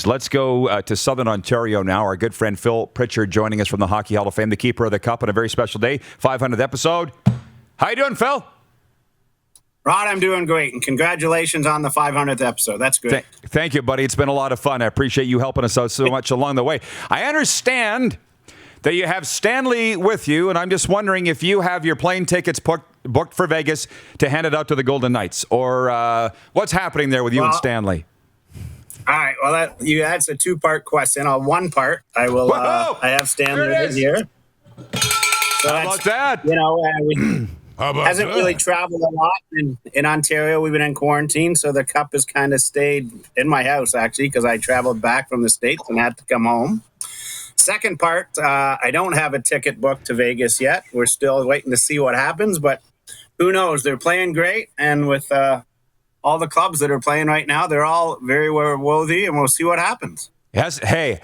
Let's go to Southern Ontario now. Our good friend Phil Pritchard joining us from the Hockey Hall of Fame, the keeper of the cup on a very special day, 500th episode. How you doing, Phil? Rod, I'm doing great, and congratulations on the 500th episode. That's great. Thank you, buddy. It's been a lot of fun. I appreciate you helping us out so much along the way. I understand that you have Stanley with you, and I'm just wondering if you have your plane tickets booked for Vegas to hand it out to the Golden Knights, or what's happening there with you and Stanley? All right. Well, that's a two-part question. On one part, I will. I have Stanley here. So how about that? Hasn't really traveled a lot in Ontario. We've been in quarantine, so the cup has kind of stayed in my house, actually, because I traveled back from the States and had to come home. Second part, I don't have a ticket booked to Vegas yet. We're still waiting to see what happens, but who knows? They're playing great, and with all the clubs that are playing right now, they're all very worthy, and we'll see what happens. Yes. Hey,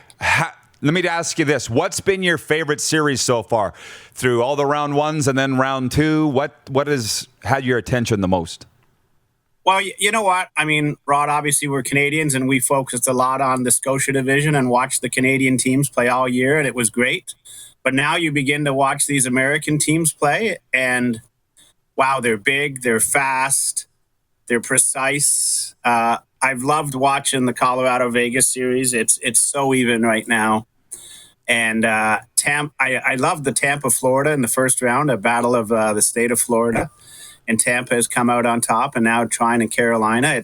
let me ask you this. What's been your favorite series so far through all the round ones and then round two? What has had your attention the most? Well, you know what? I mean, Rod, obviously we're Canadians, and we focused a lot on the Scotia division and watched the Canadian teams play all year, and it was great. But now you begin to watch these American teams play, and wow, they're big, they're fast, they're precise. I've loved watching the Colorado-Vegas series. It's so even right now. And I love the Tampa, Florida in the first round, a battle of the state of Florida. And Tampa has come out on top, and now trying in Carolina.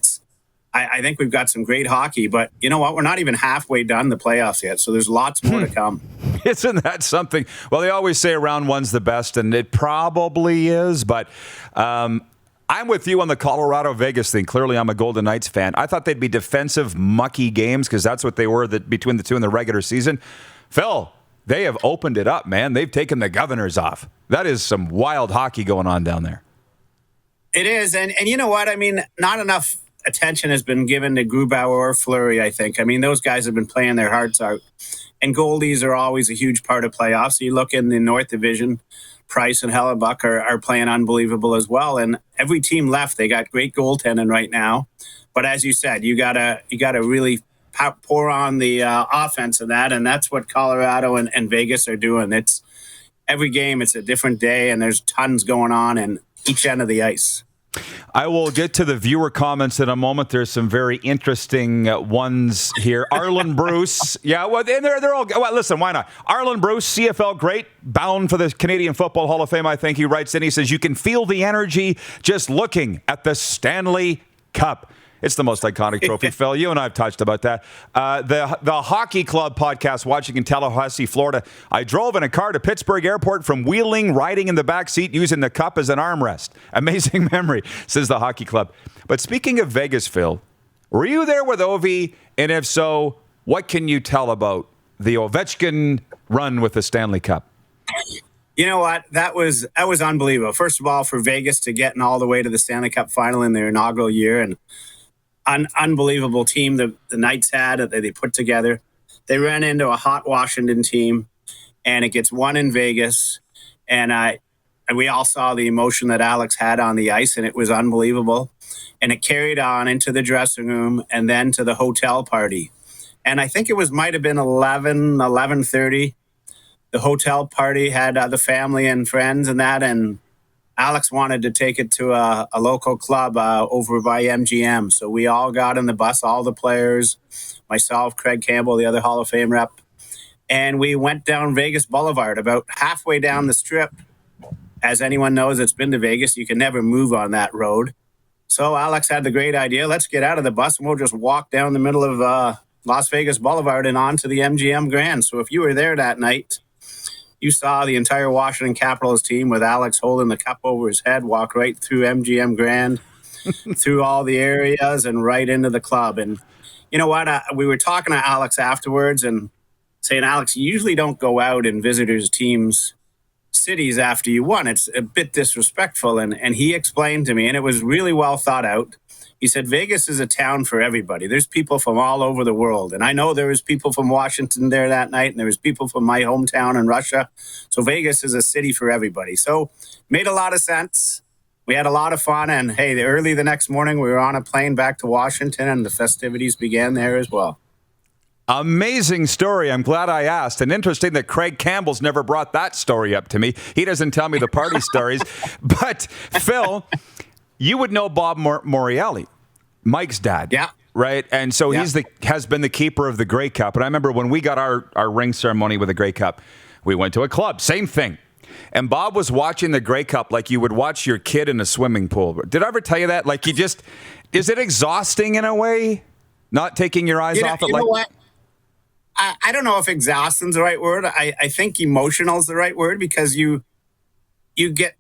I think we've got some great hockey, but you know what? We're not even halfway done the playoffs yet, so there's lots more to come. Isn't that something? Well, they always say round one's the best, and it probably is, but I'm with you on the Colorado-Vegas thing. Clearly, I'm a Golden Knights fan. I thought they'd be defensive, mucky games because that's what they were between the two in the regular season. Phil, they have opened it up, man. They've taken the governors off. That is some wild hockey going on down there. It is, and you know what? I mean, not enough attention has been given to Grubauer or Fleury, I think. I mean, those guys have been playing their hearts out. And goalies are always a huge part of playoffs. You look in the North Division, Price and Hellebuck are playing unbelievable as well. And every team left, they got great goaltending right now. But as you said, you gotta really pour on the offense of that, and that's what Colorado and Vegas are doing. It's every game, it's a different day, and there's tons going on in each end of the ice. I will get to the viewer comments in a moment. There's some very interesting ones here. Arlen Bruce. Yeah, well, they're all... Well, listen, why not? Arlen Bruce, CFL great, bound for the Canadian Football Hall of Fame, I think he writes in. He says, you can feel the energy just looking at the Stanley Cup. It's the most iconic trophy, Phil. You and I have touched about that. The Hockey Club podcast watching in Tallahassee, Florida. I drove in a car to Pittsburgh Airport from Wheeling, riding in the back seat, using the cup as an armrest. Amazing memory, says the Hockey Club. But speaking of Vegas, Phil, were you there with Ovi? And if so, what can you tell about the Ovechkin run with the Stanley Cup? You know what? That was unbelievable. First of all, for Vegas to getting all the way to the Stanley Cup final in their inaugural year, and unbelievable team the Knights had that they put together. They ran into a hot Washington team, and it gets won in Vegas. And we all saw the emotion that Alex had on the ice, and it was unbelievable. And it carried on into the dressing room and then to the hotel party. And I think it might have been 11:30. The hotel party had the family and friends and that, and Alex wanted to take it to a local club over by MGM. So we all got in the bus, all the players, myself, Craig Campbell, the other Hall of Fame rep, and we went down Vegas Boulevard, about halfway down the strip. As anyone knows that's been to Vegas, you can never move on that road. So Alex had the great idea, let's get out of the bus and we'll just walk down the middle of Las Vegas Boulevard and onto the MGM Grand. So if you were there that night, you saw the entire Washington Capitals team with Alex holding the cup over his head, walk right through MGM Grand, through all the areas and right into the club. And you know what? We were talking to Alex afterwards and saying, Alex, you usually don't go out in visitors' teams' cities after you won. It's a bit disrespectful. And he explained to me, and it was really well thought out. He said, Vegas is a town for everybody. There's people from all over the world. And I know there was people from Washington there that night, and there was people from my hometown in Russia. So Vegas is a city for everybody. So made a lot of sense. We had a lot of fun. And hey, early the next morning, we were on a plane back to Washington, and the festivities began there as well. Amazing story. I'm glad I asked. And interesting that Craig Campbell's never brought that story up to me. He doesn't tell me the party stories. But, Phil, you would know Bob Morreale, Mike's dad. Yeah. Right? And so Yeah. has been the keeper of the Grey Cup. And I remember when we got our ring ceremony with the Grey Cup, we went to a club. Same thing. And Bob was watching the Grey Cup like you would watch your kid in a swimming pool. Did I ever tell you that? Like, is it exhausting in a way? Not taking your eyes off it? You know what? I don't know if exhaustion's the right word. I think emotional is the right word, because you get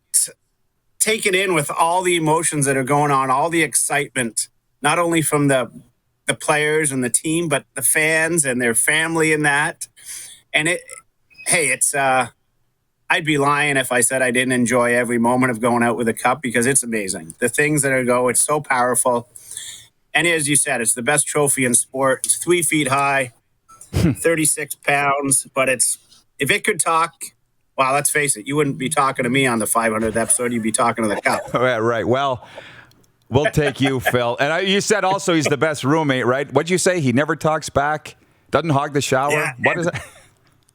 taken in with all the emotions that are going on, all the excitement, not only from the players and the team, but the fans and their family and that. And it's I'd be lying if I said I didn't enjoy every moment of going out with a cup, because it's amazing. The things that it's so powerful. And as you said, it's the best trophy in sport. It's 3 feet high. 36 pounds, but if it could talk, well, let's face it, you wouldn't be talking to me on the 500th episode. You'd be talking to the cup. Yeah, right. Well, we'll take you, Phil. And you said also he's the best roommate, right? What'd you say? He never talks back? Doesn't hog the shower? Yeah. What is it?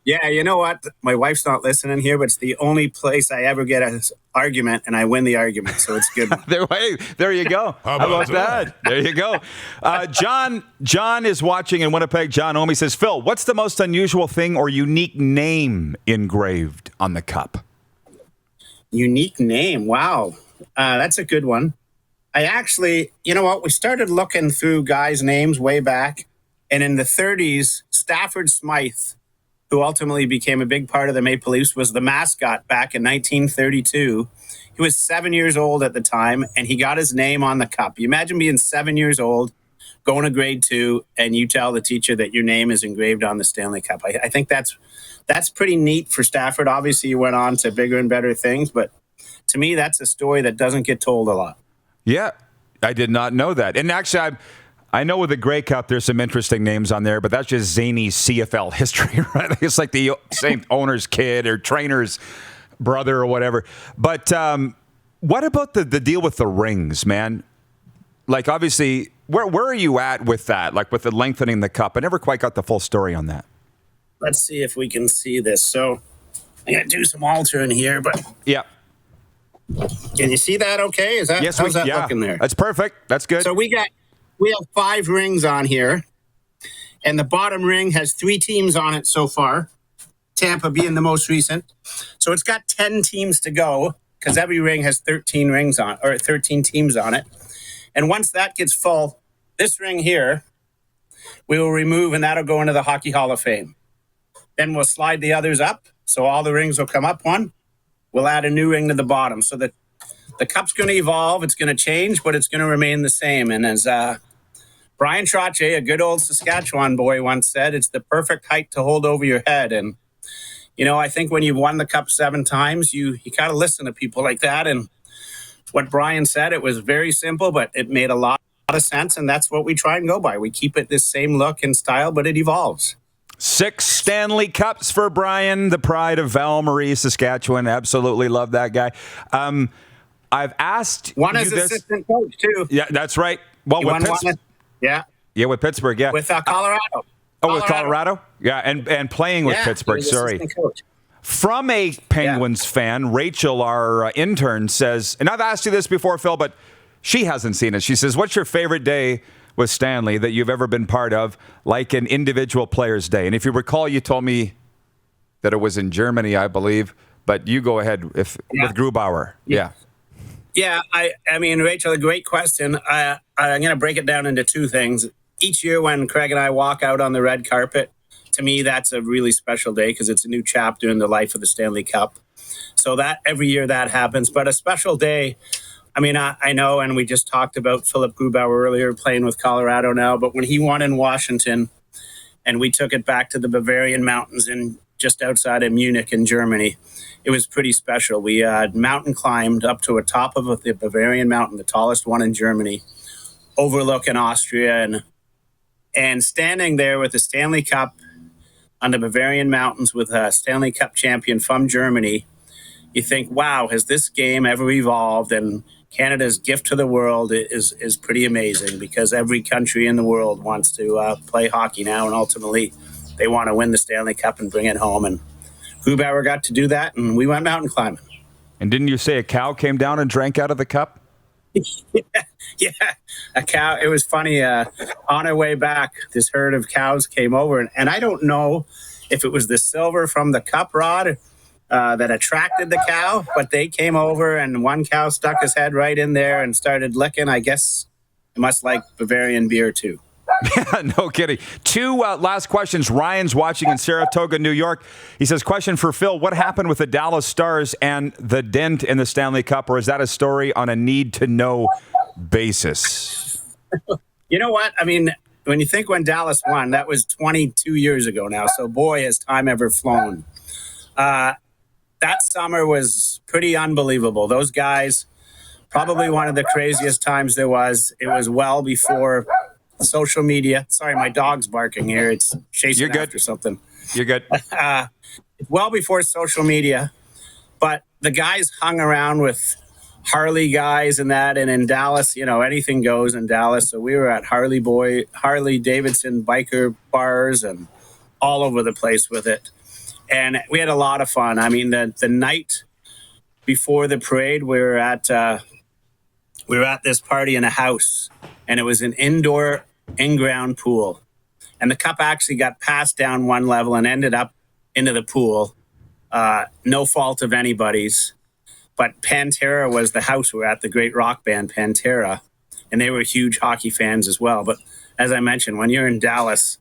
Yeah, you know what? My wife's not listening here, but it's the only place I ever get an argument, and I win the argument, so it's good. There you go. How about that? There you go. John is watching in Winnipeg. John Omi says, Phil, what's the most unusual thing or unique name engraved on the cup? Unique name. Wow. That's a good one. I actually, you know what? We started looking through guys' names way back, and in the 30s, Stafford Smythe, who ultimately became a big part of the Maple Leafs, was the mascot back in 1932. He was 7 years old at the time, and he got his name on the cup. You imagine being 7 years old, going to grade 2, and you tell the teacher that your name is engraved on the Stanley Cup. I think that's pretty neat for Stafford. Obviously, he went on to bigger and better things, but to me, that's a story that doesn't get told a lot. Yeah, I did not know that. And actually, I know with the Grey Cup, there's some interesting names on there, but that's just zany CFL history, right? It's like the same owner's kid or trainer's brother or whatever. But what about the deal with the rings, man? Like, obviously, where are you at with that? Like, with the lengthening the cup? I never quite got the full story on that. Let's see if we can see this. So I'm going to do some altering here, but yeah. Can you see that okay? How's that looking there? That's perfect. That's good. So we have 5 rings on here, and the bottom ring has 3 teams on it so far, Tampa being the most recent. So it's got 10 teams to go, because every ring has 13 rings on, or 13 teams on it. And once that gets full, this ring here, we will remove, and that'll go into the Hockey Hall of Fame. Then we'll slide the others up, so all the rings will come up one. We'll add a new ring to the bottom. So the cup's going to evolve. It's going to change, but it's going to remain the same. And as Brian Trottier, a good old Saskatchewan boy, once said, it's the perfect height to hold over your head. And, you know, I think when you've won the cup 7 times, you got to listen to people like that. And what Brian said, it was very simple, but it made a lot of sense. And that's what we try and go by. We keep it this same look and style, but it evolves. 6 Stanley Cups for Brian, the pride of Val Marie, Saskatchewan. Absolutely love that guy. I've asked one as assistant coach too. Yeah, that's right. Well, with Pittsburgh. Yeah, with Pittsburgh. Yeah, with Colorado. With Colorado. Yeah, and playing with Pittsburgh. Sorry. From a Penguins fan, Rachel, our intern, says, and I've asked you this before, Phil, but she hasn't seen it. She says, "What's your favorite day with Stanley that you've ever been part of, like an individual player's day?" And if you recall, you told me that it was in Germany, I believe, but you go ahead with Grubauer. Yeah. Yeah, I mean, Rachel, a great question. I'm going to break it down into 2 things. Each year when Craig and I walk out on the red carpet, to me, that's a really special day because it's a new chapter in the life of the Stanley Cup. So that every year that happens. But a special day, I mean, I know, and we just talked about Philip Grubauer earlier playing with Colorado now, but when he won in Washington and we took it back to the Bavarian Mountains in just outside of Munich in Germany, it was pretty special. We mountain climbed up to the top of the Bavarian Mountain, the tallest one in Germany, overlooking Austria, and standing there with the Stanley Cup on the Bavarian Mountains with a Stanley Cup champion from Germany, you think, wow, has this game ever evolved? And Canada's gift to the world is pretty amazing, because every country in the world wants to play hockey now, and ultimately they want to win the Stanley Cup and bring it home. And Grubauer got to do that, and we went mountain climbing. And didn't you say a cow came down and drank out of the cup? Yeah, a cow. It was funny. On our way back, this herd of cows came over, and I don't know if it was the silver from the cup, Rod, that attracted the cow, but they came over, and one cow stuck his head right in there and started licking. I guess it must like Bavarian beer too. No kidding. Two last questions. Ryan's watching in Saratoga, New York. He says, question for Phil. What happened with the Dallas Stars and the dent in the Stanley Cup, or is that a story on a need-to-know basis? You know what? I mean, when you think when Dallas won, that was 22 years ago now. So, boy, has time ever flown. That summer was pretty unbelievable. Those guys, probably one of the craziest times there was. It was well before social media. Sorry, my dog's barking here. It's chasing after something. You're good. Well before social media, but the guys hung around with Harley guys and that, and in Dallas, anything goes in Dallas. So we were at Harley Davidson biker bars and all over the place with it. And we had a lot of fun. I mean, the night before the parade, we were at this party in a house, and it was an indoor in-ground pool. And the cup actually got passed down one level and ended up into the pool. No fault of anybody's. But Pantera was the house we were at, the great rock band Pantera. And they were huge hockey fans as well. But as I mentioned, when you're in Dallas,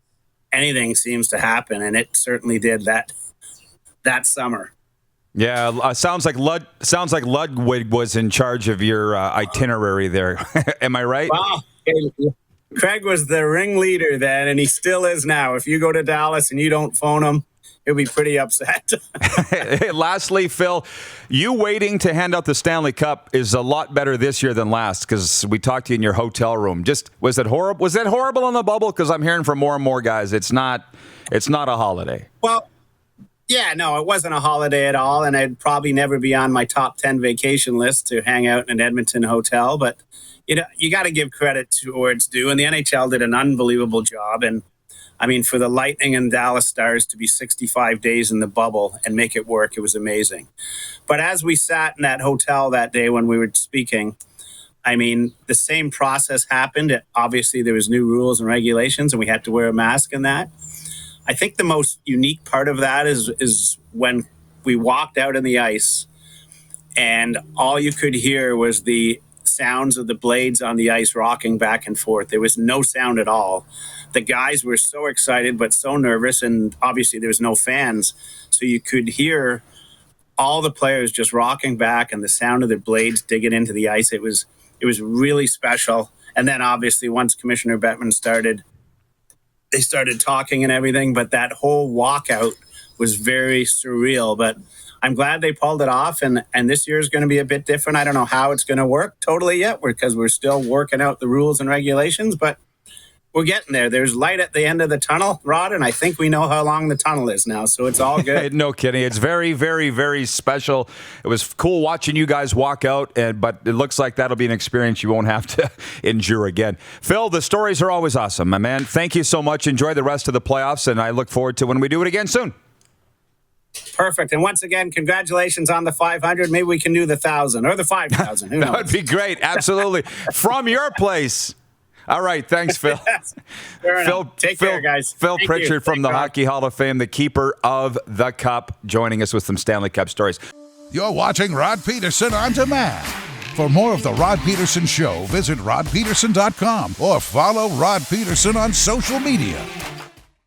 anything seems to happen. And it certainly did that summer. Yeah, sounds like Ludwig was in charge of your itinerary there. Am I right? Wow. Craig was the ringleader then, and he still is now. If you go to Dallas and you don't phone him, he'll be pretty upset. Lastly, Phil, you waiting to hand out the Stanley Cup is a lot better this year than last, because we talked to you in your hotel room. Was it horrible? Was it horrible in the bubble? Because I'm hearing from more and more guys, it's not a holiday. Well, yeah, no, it wasn't a holiday at all, and I'd probably never be on my top 10 vacation list to hang out in an Edmonton hotel. But you got to give credit to where it's due, and the NHL did an unbelievable job. And I mean, for the Lightning and Dallas Stars to be 65 days in the bubble and make it work, it was amazing. But as we sat in that hotel that day when we were speaking, I mean, the same process happened. Obviously, there was new rules and regulations, and we had to wear a mask and that. I think the most unique part of that is when we walked out on the ice and all you could hear was the sounds of the blades on the ice rocking back and forth. There was no sound at all. The guys were so excited but so nervous, and obviously there was no fans, so you could hear all the players just rocking back and the sound of the blades digging into the ice. It was really special. And then obviously once Commissioner Bettman started, they started talking and everything, but that whole walkout was very surreal. But I'm glad they pulled it off, and this year is going to be a bit different. I don't know how it's going to work totally yet, because we're still working out the rules and regulations, but we're getting there. There's light at the end of the tunnel, Rod, and I think we know how long the tunnel is now, so it's all good. No kidding. It's very, very, very special. It was cool watching you guys walk out, but it looks like that'll be an experience you won't have to endure again. Phil, the stories are always awesome, my man. Thank you so much. Enjoy the rest of the playoffs, and I look forward to when we do it again soon. Perfect. And once again, congratulations on the 500. Maybe we can do the 1,000 or the 5,000. Who knows? That would be great. Absolutely. From your place. All right. Thanks, Phil. Yes. Take care, guys. Phil Thank Pritchard you. from the Hockey Hall of Fame, the keeper of the cup, joining us with some Stanley Cup stories. You're watching Rod Pedersen On Demand. For more of the Rod Pedersen Show, visit rodpedersen.com or follow Rod Pedersen on social media.